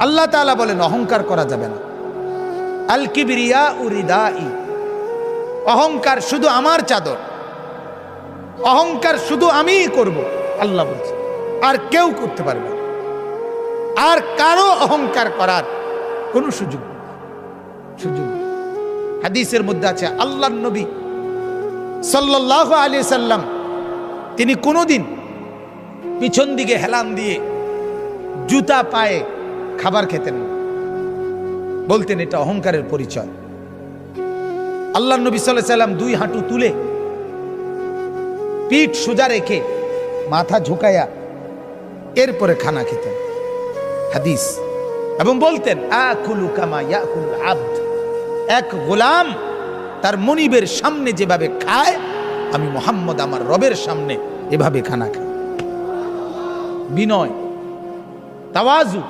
আল্লাহ তাআলা বলেন অহংকার করা যাবে না। আল কিবরিয়া উরিদাই, অহংকার শুধু আমার চাদর, অহংকার শুধু আমিই করব, আল্লাহ বলছে, আর কেউ করতে পারবে না। আর কারো অহংকার করার কোনো সুযোগ নেই। হাদিসের মধ্যে আছে আল্লাহর নবী সাল্লাল্লাহু আলাইহি সাল্লাম তিনি কোনোদিন পিছন দিকে হেলান দিয়ে জুতা পায়ে খাবার খেতেন না, বলতেন এটা অহংকারের পরিচয়। আল্লাহর নবী সাল্লাল্লাহু আলাইহি সাল্লাম দুই হাঁটু তুলে পিঠ সোজা রেখে মাথা ঝুঁকায়া এরপরে খানা খেতেন, হাদিস। এবং বলতেন আকুলু কামা ইয়াকুল আবদ, এক গোলাম তার মনিবের সামনে যেভাবে খায়, আমি মুহাম্মদ আমার রবের সামনে এভাবে খানা খাই। বিনয়, তাওয়াজু।